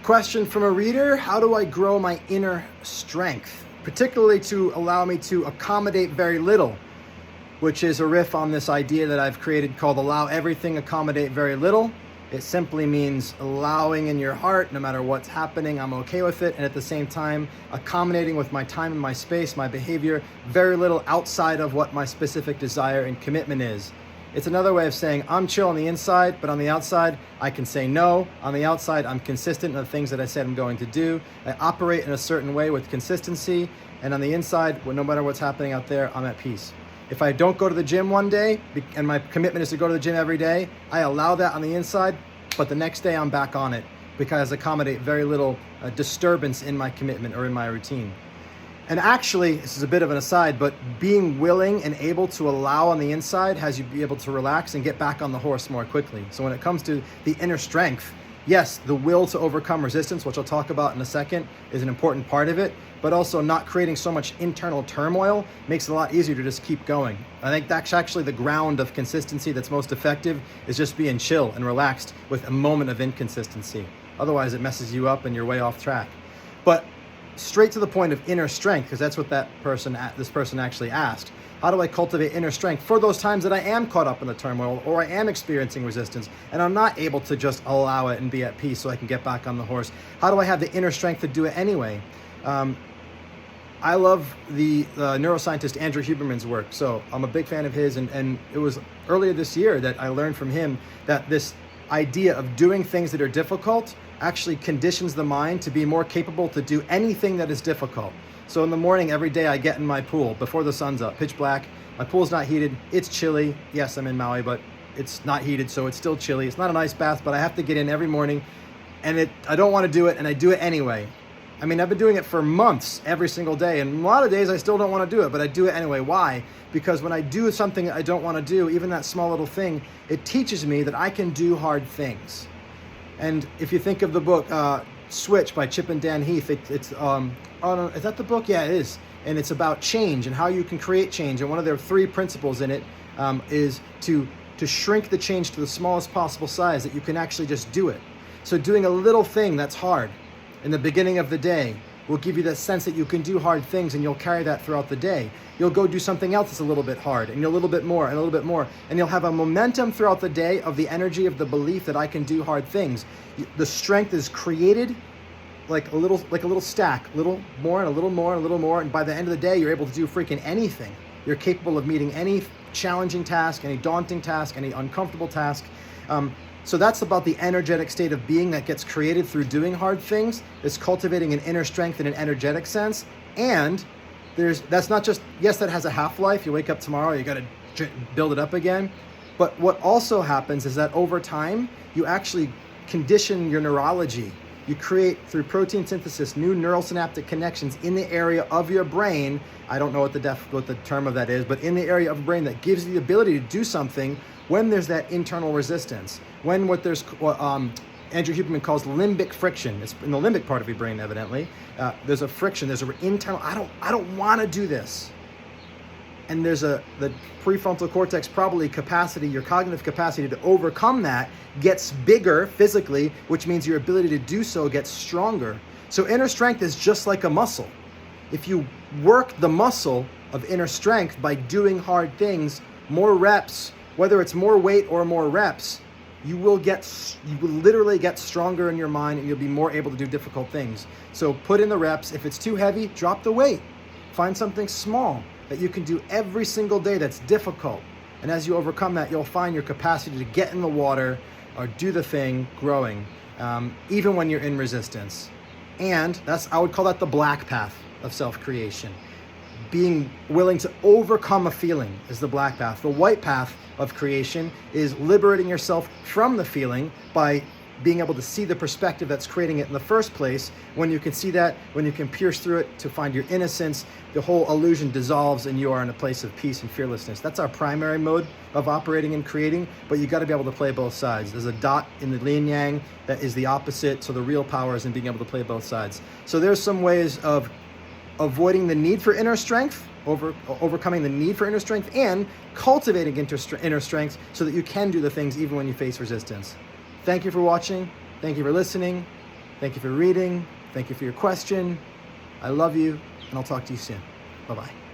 Question from a reader: how do I grow my inner strength, particularly to allow me to accommodate very little, which is a riff on this idea that I've created called allow everything, accommodate very little. It simply means allowing in your heart, no matter what's happening, I'm okay with it, and at the same time accommodating with my time and my space, my behavior, very little outside of what my specific desire and commitment is. It's another way of saying I'm chill on the inside, but on the outside, I can say no. On the outside, I'm consistent in the things that I said I'm going to do. I operate in a certain way with consistency, and on the inside, no matter what's happening out there, I'm at peace. If I don't go to the gym one day, and my commitment is to go to the gym every day, I allow that on the inside, but the next day I'm back on it because I accommodate very little disturbance in my commitment or in my routine. And actually, this is a bit of an aside, but being willing and able to allow on the inside has you be able to relax and get back on the horse more quickly. So when it comes to the inner strength, yes, the will to overcome resistance, which I'll talk about in a second, is an important part of it, but also not creating so much internal turmoil makes it a lot easier to just keep going. I think that's actually the ground of consistency that's most effective, is just being chill and relaxed with a moment of inconsistency. Otherwise, it messes you up and you're way off track. But straight to the point of inner strength, because that's what this person actually asked. How do I cultivate inner strength for those times that I am caught up in the turmoil or I am experiencing resistance and I'm not able to just allow it and be at peace so I can get back on the horse? How do I have the inner strength to do it anyway? I love the neuroscientist Andrew Huberman's work, so I'm a big fan of his, and it was earlier this year that I learned from him that this idea of doing things that are difficult actually conditions the mind to be more capable to do anything that is difficult. So in the morning, every day I get in my pool before the sun's up, pitch black. My pool's not heated, it's chilly. Yes, I'm in Maui, but it's not heated, so it's still chilly. It's not an ice bath, but I have to get in every morning, and I don't want to do it, and I do it anyway. I mean, I've been doing it for months, every single day, and a lot of days I still don't want to do it, but I do it anyway. Why? Because when I do something I don't want to do, even that small little thing, it teaches me that I can do hard things. And if you think of the book Switch by Chip and Dan Heath, is that the book? Yeah, it is. And it's about change and how you can create change. And one of their 3 principles in it is to shrink the change to the smallest possible size, that you can actually just do it. So doing a little thing that's hard in the beginning of the day will give you that sense that you can do hard things, and you'll carry that throughout the day. You'll go do something else that's a little bit hard, and a little bit more, and a little bit more, and you'll have a momentum throughout the day of the energy of the belief that I can do hard things. The strength is created like a little stack, a little more and a little more and a little more, and by the end of the day, you're able to do freaking anything. You're capable of meeting any challenging task, any daunting task, any uncomfortable task. So that's about the energetic state of being that gets created through doing hard things. It's cultivating an inner strength in an energetic sense. And that's not just, yes, that has a half-life. You wake up tomorrow, you got to build it up again. But what also happens is that over time, you actually condition your neurology. You create, through protein synthesis, new neural synaptic connections in the area of your brain. I don't know what the term of that is, but in the area of the brain that gives you the ability to do something when there's that internal resistance, when Andrew Huberman calls limbic friction. It's in the limbic part of your brain, evidently. There's a friction, there's an internal, I don't want to do this. And there's the prefrontal cortex probably capacity, your cognitive capacity to overcome that gets bigger physically, which means your ability to do so gets stronger. So inner strength is just like a muscle. If you work the muscle of inner strength by doing hard things, more reps, whether it's more weight or more reps, you will literally get stronger in your mind, and you'll be more able to do difficult things. So put in the reps. If it's too heavy, drop the weight. Find something small that you can do every single day that's difficult. And as you overcome that, you'll find your capacity to get in the water or do the thing growing, even when you're in resistance. And I would call that the black path of self-creation. Being willing to overcome a feeling is the black path. The white path of creation is liberating yourself from the feeling by being able to see the perspective that's creating it in the first place. When you can see that, when you can pierce through it to find your innocence, the whole illusion dissolves and you are in a place of peace and fearlessness. That's our primary mode of operating and creating, but you got to be able to play both sides. There's a dot in the yin yang that is the opposite, so the real power is in being able to play both sides. So there's some ways of avoiding the need for inner strength, overcoming the need for inner strength, and cultivating inner strength so that you can do the things even when you face resistance. Thank you for watching. Thank you for listening. Thank you for reading. Thank you for your question. I love you, and I'll talk to you soon. Bye-bye.